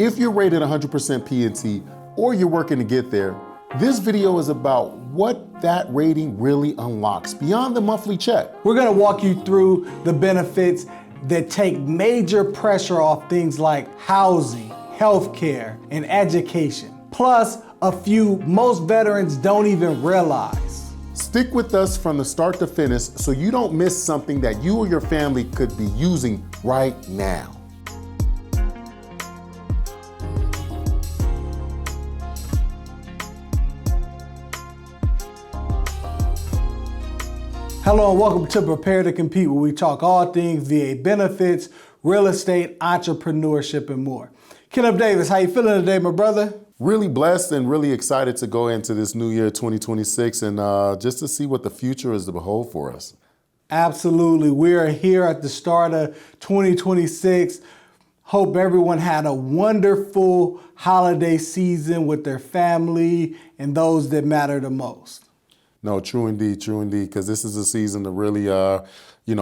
If you're rated 100% PNT or you're working to get there, this video is about what that rating really unlocks beyond the monthly check. We're gonna walk you through the benefits that take major pressure off things like housing, healthcare, and education, plus a few most veterans don't even realize. Stick with us from the start to finish so you don't miss something that you or your family could be using right now. Hello and welcome to Prepare to Compete, where we talk all things VA benefits, real estate, entrepreneurship, and more. Kenneth Davis, how you feeling today, my brother? Really blessed and really excited to go into this new year 2026 and just to see what the future is to behold for us. Absolutely. We are here at the start of 2026. Hope everyone had a wonderful holiday season with their family and those that matter the most. No, true indeed, because this is a season to really,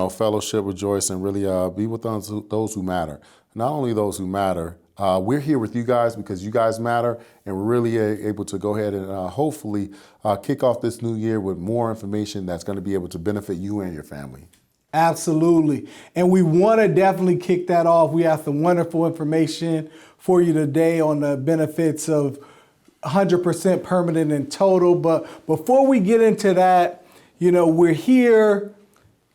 fellowship, rejoice, and really be with those who matter. Not only those who matter, we're here with you guys because you guys matter, and we're really able to go ahead and hopefully kick off this new year with more information that's going to be able to benefit you and your family. Absolutely. And we want to definitely kick that off. We have some wonderful information for you today on the benefits of 100% permanent in total. But before we get into that, we're here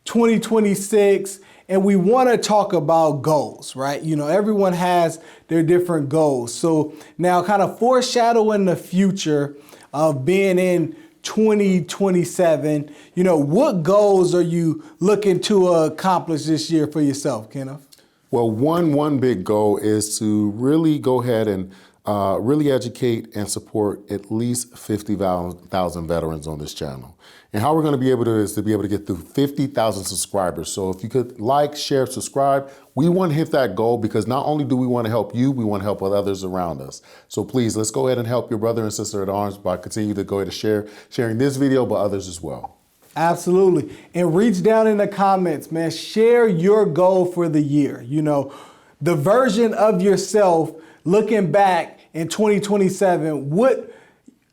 2026 and we want to talk about goals, right? Everyone has their different goals. So now kind of foreshadowing the future of being in 2027, what goals are you looking to accomplish this year for yourself, Kenneth? Well, one big goal is to really go ahead and really educate and support at least 50,000 veterans on this channel. And how we're going to be able to is to be able to get through 50,000 subscribers. So if you could like, share, subscribe, we want to hit that goal because not only do we want to help you, we want to help others around us. So please, let's go ahead and help your brother and sister at arms by continuing to go ahead and sharing this video, but others as well. Absolutely. And reach down in the comments, man, share your goal for the year. The version of yourself looking back in 2027, what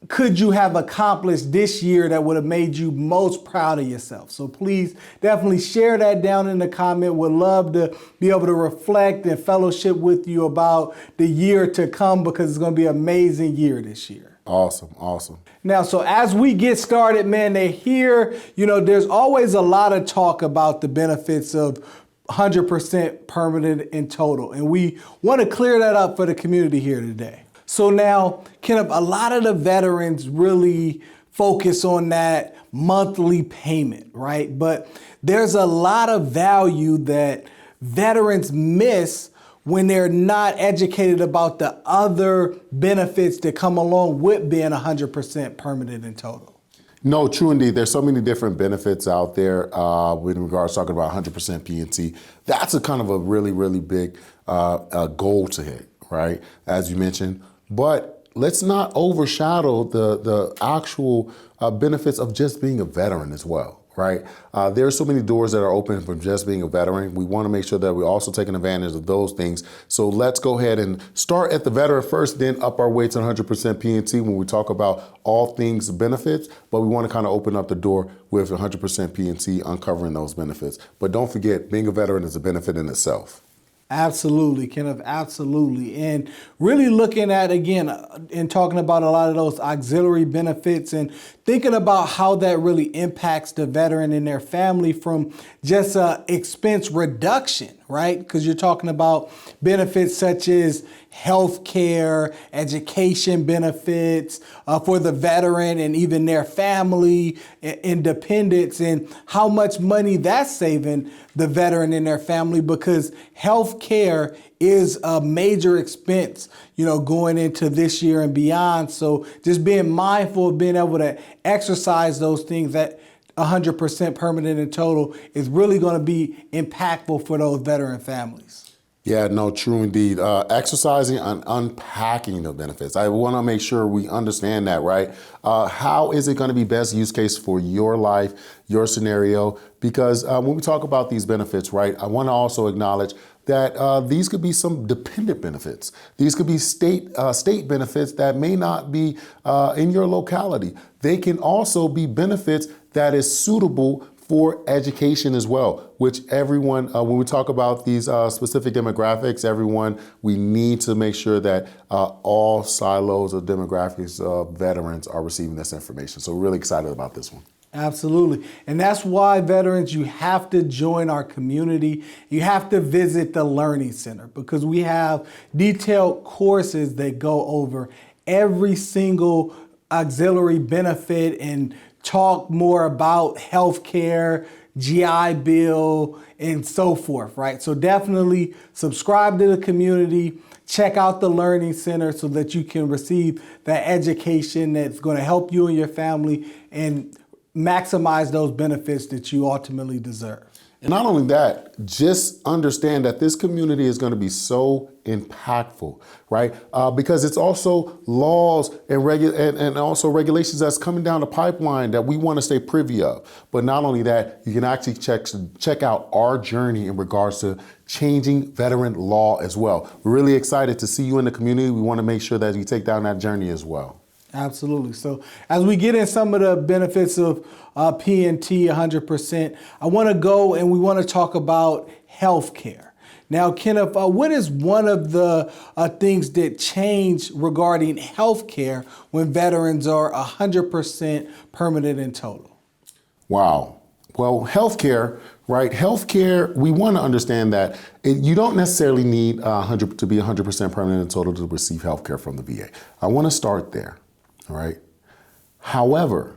could you have accomplished this year that would have made you most proud of yourself? So please definitely share that down in the comment. Would love to be able to reflect and fellowship with you about the year to come because it's going to be an amazing year this year. Awesome. Now, so as we get started, man, there's always a lot of talk about the benefits of 100% permanent in total. And we want to clear that up for the community here today. So now, Kenneth, a lot of the veterans really focus on that monthly payment, right? But there's a lot of value that veterans miss when they're not educated about the other benefits that come along with being 100% permanent in total. No, true indeed. There's so many different benefits out there with regards to talking about 100% PNT. That's a kind of a really big goal to hit, right? As you mentioned. But let's not overshadow the actual benefits of just being a veteran as well, right? There are so many doors that are open from just being a veteran. We want to make sure that we're also taking advantage of those things. So let's go ahead and start at the veteran first, then up our way to 100% PNT when we talk about all things benefits. But we want to kind of open up the door with 100% PNT, uncovering those benefits. But don't forget, being a veteran is a benefit in itself. Absolutely, Kenneth, absolutely. And really looking at, again, and talking about a lot of those auxiliary benefits and thinking about how that really impacts the veteran and their family from just expense reduction, right? Because you're talking about benefits such as health care, education benefits for the veteran and even their family, independence, and how much money that's saving the veteran and their family because health care is a major expense, going into this year and beyond. So just being mindful of being able to exercise those things that 100% permanent in total is really going to be impactful for those veteran families. Yeah, no, true indeed. Exercising and unpacking the benefits. I want to make sure we understand that, right? How is it going to be best use case for your life, your scenario? Because when we talk about these benefits, right, I want to also acknowledge that these could be some dependent benefits. These could be state benefits that may not be in your locality. They can also be benefits that is suitable for education as well, which everyone, when we talk about these specific demographics, we need to make sure that all silos of demographics of veterans are receiving this information. So we're really excited about this one. Absolutely. And that's why, veterans, you have to join our community. You have to visit the Learning Center, because we have detailed courses that go over every single auxiliary benefit and talk more about healthcare, GI Bill, and so forth, right? So definitely subscribe to the community, check out the Learning Center so that you can receive that education that's going to help you and your family and maximize those benefits that you ultimately deserve. And not only that, just understand that this community is going to be so impactful, right? Because it's also laws and also regulations that's coming down the pipeline that we want to stay privy of. But not only that, you can actually check out our journey in regards to changing veteran law as well. We're really excited to see you in the community. We want to make sure that you take down that journey as well. Absolutely. So as we get in some of the benefits of P&T 100%, I want to go and we want to talk about healthcare. Now, Kenneth, what is one of the things that change regarding healthcare when veterans are 100% permanent in total? Wow. Well, healthcare, right? Healthcare, we want to understand that you don't necessarily need to be 100% permanent in total to receive healthcare from the VA. I want to start there. All right. However,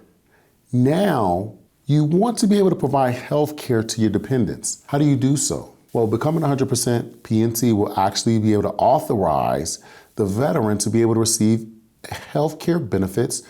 now you want to be able to provide health care to your dependents. How do you do so? Well, becoming 100% P&T will actually be able to authorize the veteran to be able to receive health care benefits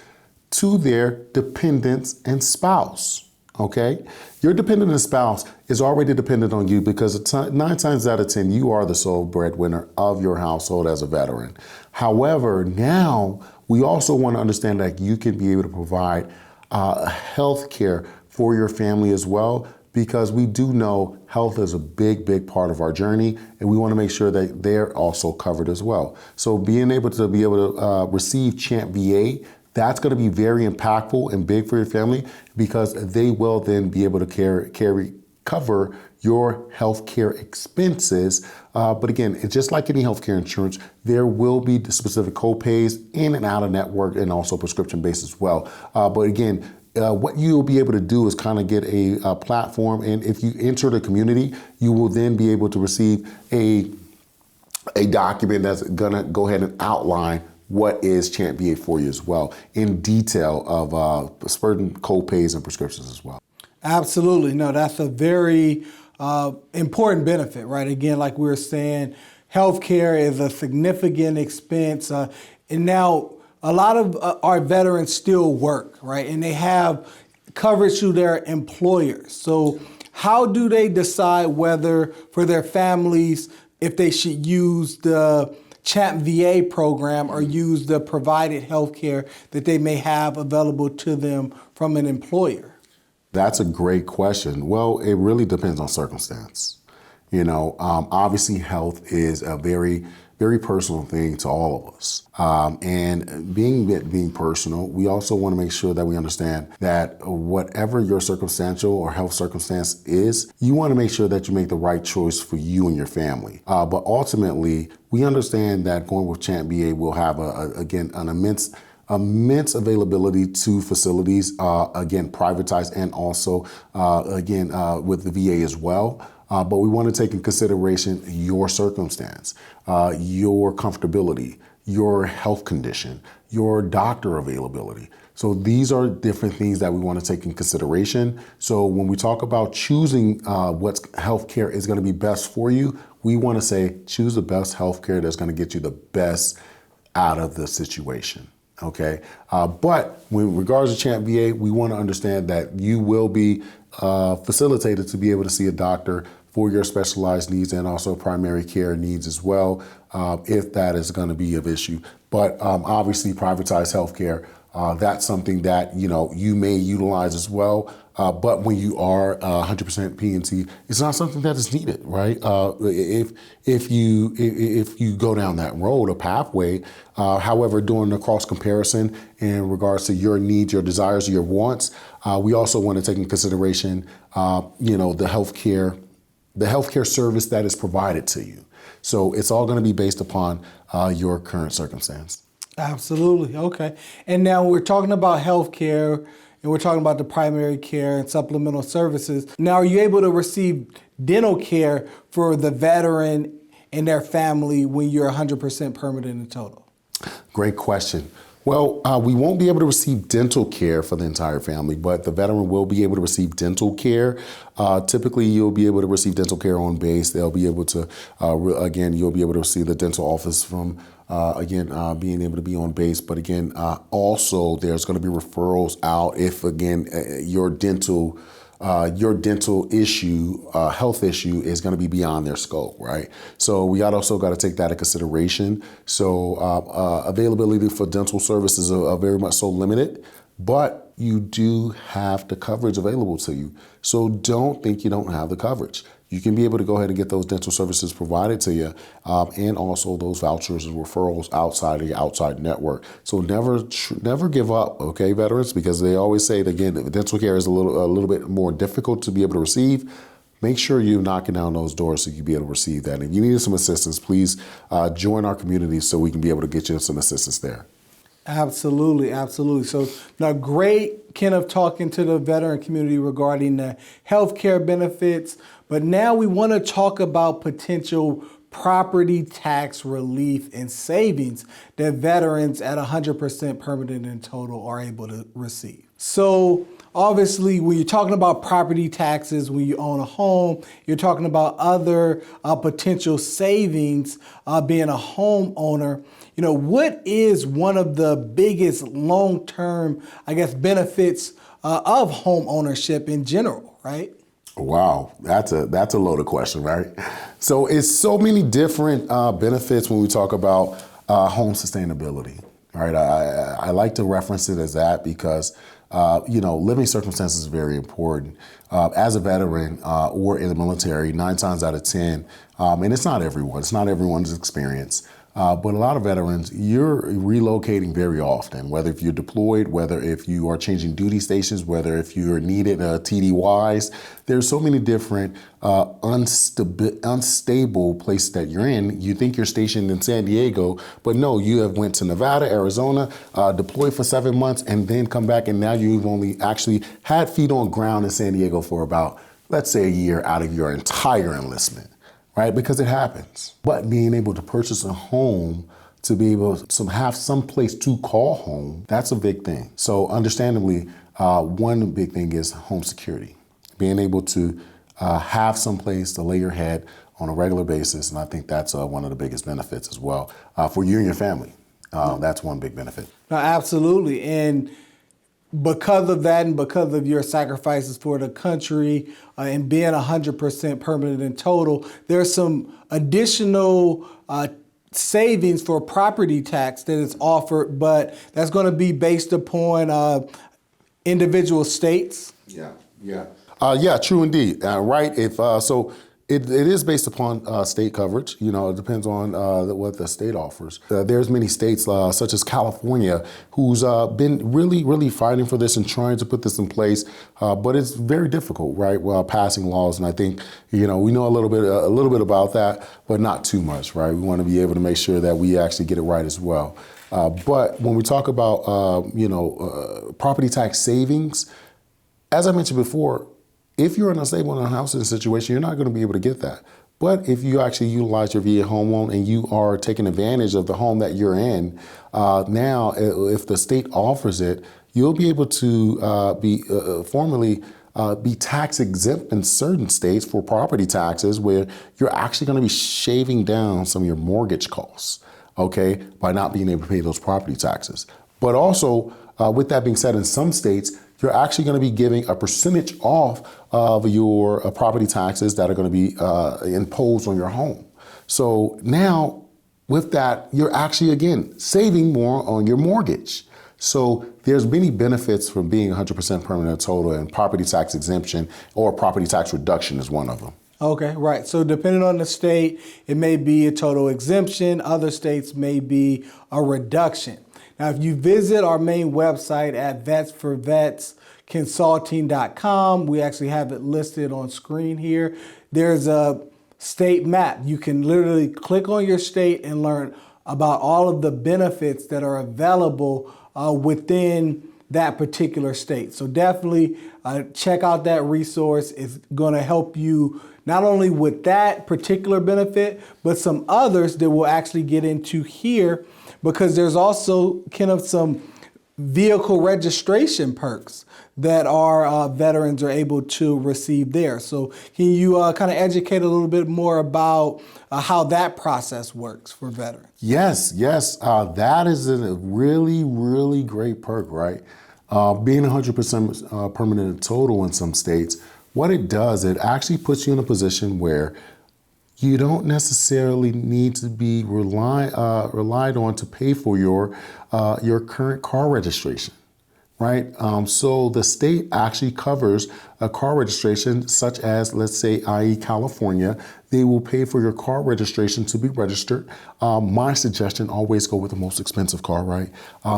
to their dependents and spouse. Okay? Your dependent and spouse is already dependent on you because 9 times out of 10, you are the sole breadwinner of your household as a veteran. However, now we also want to understand that you can be able to provide health care for your family as well, because we do know health is a big, big part of our journey, and we want to make sure that they're also covered as well. So being able to receive Champ VA, that's going to be very impactful and big for your family, because they will then be able to cover your healthcare expenses. But again, it's just like any healthcare insurance, there will be specific co-pays in and out of network and also prescription based as well. But again, what you'll be able to do is kind of get a platform. And if you enter the community, you will then be able to receive a document that's going to go ahead and outline what is Champ VA for you as well, in detail of certain co-pays and prescriptions as well. Absolutely. No, that's a very important benefit, right? Again, like we were saying, healthcare is a significant expense. And now a lot of our veterans still work, right? And they have coverage through their employers. So how do they decide whether for their families, if they should use the Champ VA program or use the provided healthcare that they may have available to them from an employer? That's a great question. Well, it really depends on circumstance. Obviously health is a very, very personal thing to all of us. And being personal, we also want to make sure that we understand that whatever your circumstantial or health circumstance is, you want to make sure that you make the right choice for you and your family. But ultimately, we understand that going with Champ VA will have, an immense availability to facilities, again, privatized and also, with the VA as well. But we want to take in consideration your circumstance, your comfortability, your health condition, your doctor availability. So these are different things that we want to take in consideration. So when we talk about choosing what healthcare is going to be best for you, we want to say choose the best healthcare that's going to get you the best out of the situation. Okay, but with regards to Champ VA, we want to understand that you will be facilitated to be able to see a doctor for your specialized needs and also primary care needs as well, if that is going to be of issue. But obviously, privatized healthcare that's something that you may utilize as well. But when you are 100% PNC, it's not something that is needed, right? If you go down that road, a pathway, however, doing the cross comparison in regards to your needs, your desires, your wants, we also want to take into consideration, the healthcare service that is provided to you. So it's all going to be based upon your current circumstance. Absolutely. Okay. And now we're talking about healthcare and we're talking about the primary care and supplemental services. Now, are you able to receive dental care for the veteran and their family when you're 100% permanent in total? Great question. Well, we won't be able to receive dental care for the entire family, but the veteran will be able to receive dental care. Typically, you'll be able to receive dental care on base. They'll be able to, you'll be able to see the dental office from, being able to be on base. But again, also there's going to be referrals out if, again, your dental issue, health issue is going to be beyond their scope, right? So we also got to take that into consideration. So availability for dental services are very much so limited, but you do have the coverage available to you. So don't think you don't have the coverage. You can be able to go ahead and get those dental services provided to you, and also those vouchers and referrals outside of your outside network. So never give up, okay, veterans, because they always say that, again, dental care is a little bit more difficult to be able to receive. Make sure you're knocking down those doors so you can be able to receive that. And if you need some assistance, please join our community so we can be able to get you some assistance there. Absolutely, absolutely. So now, great, Kenneth, talking to the veteran community regarding the healthcare benefits, but now we want to talk about potential property tax relief and savings that veterans at 100% permanent in total are able to receive. So obviously, when you're talking about property taxes, when you own a home, you're talking about other potential savings being a homeowner. What is one of the biggest long-term, benefits of home ownership in general, right? Wow, that's a loaded question, right? So it's so many different benefits when we talk about home sustainability, right? I like to reference it as that because living circumstances is very important. As a veteran or in the military, 9 times out of 10, and it's not everyone's experience. But a lot of veterans, you're relocating very often, whether if you're deployed, whether if you are changing duty stations, whether if you're needed TDYs. There's so many different unstable places that you're in. You think you're stationed in San Diego, but no, you have went to Nevada, Arizona, deployed for 7 months, and then come back, and now you've only actually had feet on ground in San Diego for about, let's say, a year out of your entire enlistment. Right, because it happens. But being able to purchase a home to be able to have some place to call home, that's a big thing. So understandably, one big thing is home security. Being able to have some place to lay your head on a regular basis, and I think that's one of the biggest benefits as well for you and your family. That's one big benefit. No, absolutely, and because of that and because of your sacrifices for the country and being 100% permanent in total, there's some additional savings for property tax that is offered, but that's going to be based upon individual states. Yeah, true indeed. Right. It is based upon state coverage. It depends on what the state offers. There's many states, such as California, who's been really, really fighting for this and trying to put this in place. But it's very difficult, right? Passing laws, and I think we know a little bit about that, but not too much, right? We want to be able to make sure that we actually get it right as well. But when we talk about property tax savings, as I mentioned before, if you're in a stable and housing situation, you're not going to be able to get that. But if you actually utilize your VA home loan and you are taking advantage of the home that you're in, now if the state offers it, you'll be able to be tax exempt in certain states for property taxes, where you're actually going to be shaving down some of your mortgage costs, okay, by not being able to pay those property taxes. But also, with that being said, in some states, you're actually going to be giving a percentage off of your property taxes that are going to be imposed on your home. So now with that, you're actually, again, saving more on your mortgage. So there's many benefits from being 100% permanent total, and property tax exemption or property tax reduction is one of them. Okay, right. So depending on the state, it may be a total exemption. Other states may be a reduction. Now, if you visit our main website at vetsforvetsconsulting.com, we actually have it listed on screen here. There's a state map. You can literally click on your state and learn about all of the benefits that are available within that particular state. So definitely check out that resource. It's going to help you not only with that particular benefit, but some others that we'll actually get into here, because there's also kind of some vehicle registration perks that our veterans are able to receive there. So can you kind of educate a little bit more about how that process works for veterans? Yes. That is a really, really great perk, right? Being 100% permanent total in some states, what it does, it actually puts you in a position where you don't necessarily need to be relied on to pay for your current car registration, right? So the state actually covers a car registration, such as, let's say, i.e. California. They will pay for your car registration to be registered. My suggestion, always go with the most expensive car, right?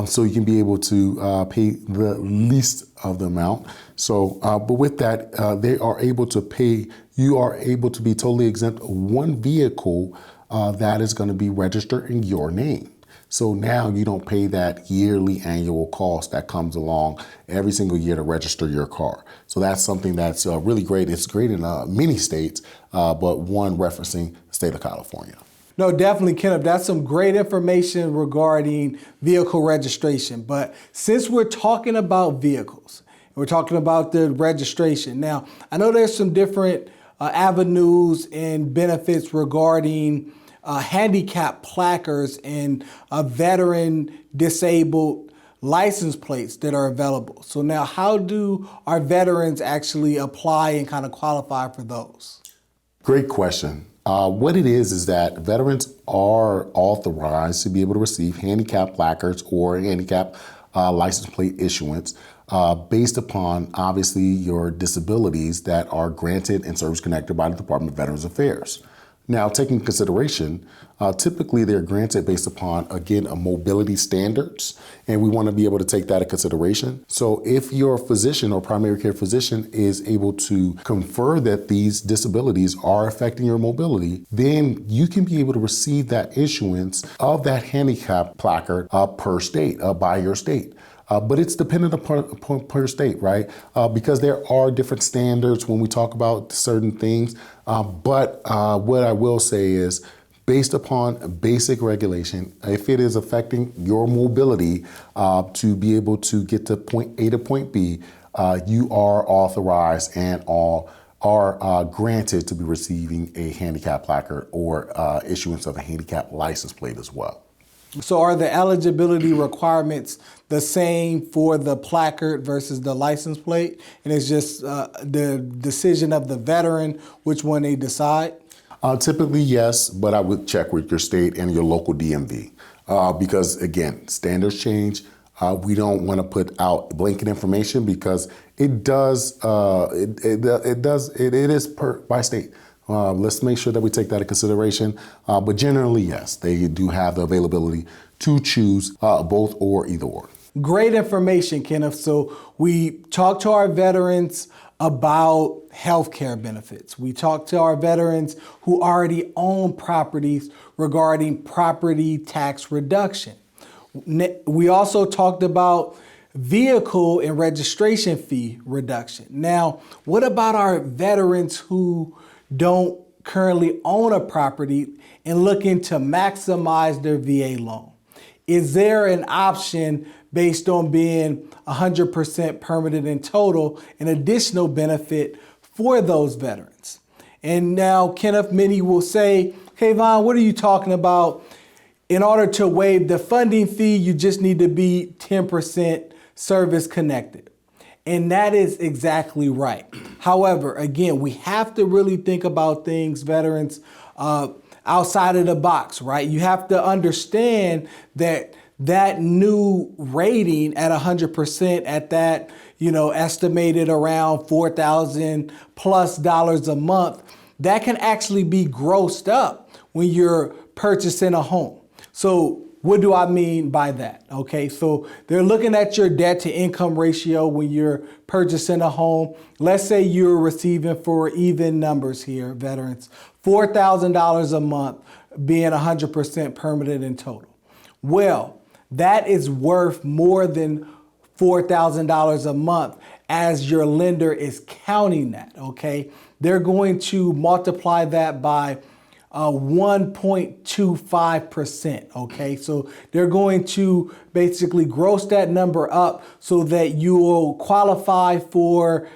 So you can be able to pay the least of the amount. So, but with that, they are able to pay, you are able to be totally exempt one vehicle that is going to be registered in your name. So now you don't pay that yearly annual cost that comes along every single year to register your car. So that's something that's really great. It's great in many states, but one referencing the state of California. No, definitely, Kenneth. That's some great information regarding vehicle registration. But since we're talking about vehicles, we're talking about the registration. Now, I know there's some different avenues and benefits regarding handicap placards and veteran disabled license plates that are available. So now, how do our veterans actually apply and kind of qualify for those? Great question. What it is that veterans are authorized to be able to receive handicap placards or handicap license plate issuance based upon, obviously, your disabilities that are granted and service connected by the Department of Veterans Affairs. Now, taking consideration, typically they're granted based upon, again, a mobility standards, and we want to be able to take that into consideration. So if your physician or primary care physician is able to confer that these disabilities are affecting your mobility, then you can be able to receive that issuance of that handicap placard per state, by your state. But it's dependent upon per state, right? Because there are different standards when we talk about certain things. But what I will say is, based upon basic regulation, if it is affecting your mobility to be able to get to point A to point B, you are authorized and are granted to be receiving a handicap placard or issuance of a handicap license plate as well. So are the eligibility requirements the same for the placard versus the license plate? And it's just the decision of the veteran which one they decide? Typically, yes, but I would check with your state and your local DMV because, again, standards change. We don't want to put out blanket information because it is by state. Let's make sure that we take that into consideration. But generally, yes, they do have the availability to choose both or either or. Great information, Kenneth. So we talked to our veterans about healthcare benefits. We talked to our veterans who already own properties regarding property tax reduction. We also talked about vehicle and registration fee reduction. Now, what about our veterans who don't currently own a property and looking to maximize their VA loan? Is there an option based on being 100% permanent in total, an additional benefit for those veterans? And now, Kenneth, many will say, hey, Vaughn, what are you talking about? In order to waive the funding fee, you just need to be 10% service connected. And that is exactly right. However, again, we have to really think about things, veterans, outside of the box, right? You have to understand that that new rating at 100% at that, estimated around $4,000 plus a month, that can actually be grossed up when you're purchasing a home. So what do I mean by that? Okay, so they're looking at your debt to income ratio when you're purchasing a home. Let's say you're receiving, for even numbers here, veterans, $4,000 a month, being 100% permanent in total. Well, that is worth more than $4,000 a month as your lender is counting that, okay? They're going to multiply that by 1.25%, okay? So they're going to basically gross that number up so that you will qualify for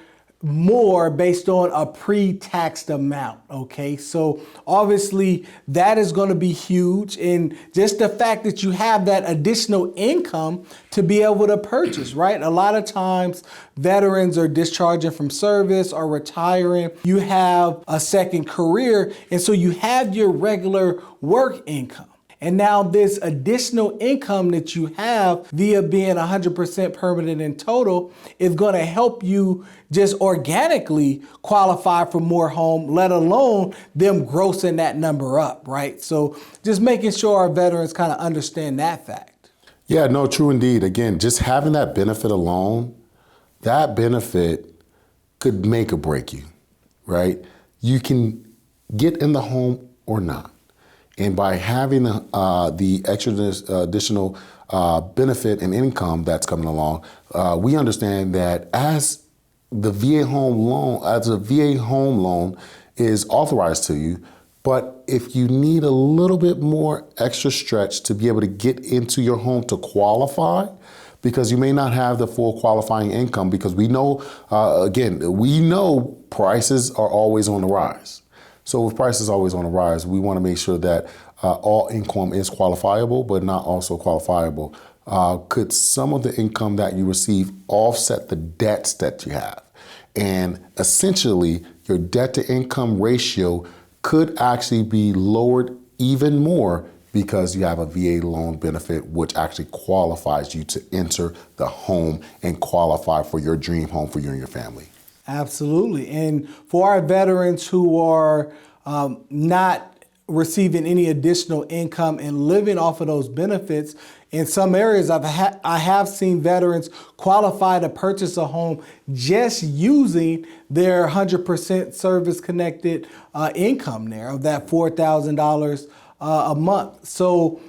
more based on a pre-taxed amount, okay? So obviously that is going to be huge, and just the fact that you have that additional income to be able to purchase, right? A lot of times veterans are discharging from service or retiring. You have a second career, and so you have your regular work income. And now this additional income that you have via being 100% permanent in total is going to help you just organically qualify for more home, let alone them grossing that number up, right? So just making sure our veterans kind of understand that fact. Yeah, no, true indeed. Again, just having that benefit alone, that benefit could make or break you, right? You can get in the home or not. And by having the extra additional benefit and income that's coming along, we understand that as a VA home loan is authorized to you, but if you need a little bit more extra stretch to be able to get into your home to qualify, because you may not have the full qualifying income, because we know, we know prices are always on the rise. So if price is always on the rise, we want to make sure that all income is qualifiable, but not also qualifiable. Could some of the income that you receive offset the debts that you have? And essentially, your debt to income ratio could actually be lowered even more because you have a VA loan benefit, which actually qualifies you to enter the home and qualify for your dream home for you and your family. Absolutely. And for our veterans who are not receiving any additional income and living off of those benefits, in some areas I have seen veterans qualify to purchase a home just using their 100% service-connected income there of that $4,000 a month. So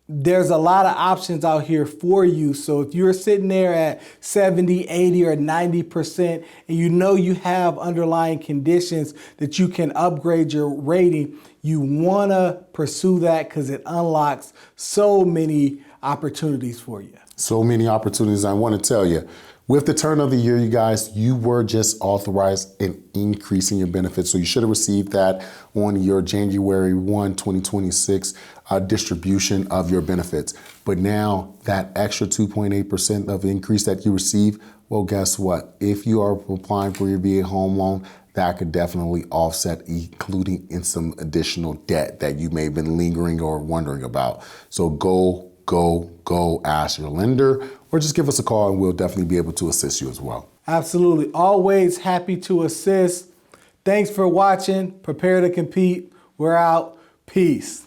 there's a lot of options out here for you. So if you're sitting there at 70, 80, or 90%, and you know you have underlying conditions that you can upgrade your rating, you want to pursue that because it unlocks so many opportunities for you. So many opportunities. I want to tell you, with the turn of the year, you guys, you were just authorized in increasing your benefits. So you should have received that on your January 1, 2026 distribution of your benefits. But now that extra 2.8% of increase that you receive, well, guess what? If you are applying for your VA home loan, that could definitely offset, including in some additional debt that you may have been lingering or wondering about. So go ask your lender, or just give us a call and we'll definitely be able to assist you as well. Absolutely. Always happy to assist. Thanks for watching. Prepare to compete. We're out. Peace.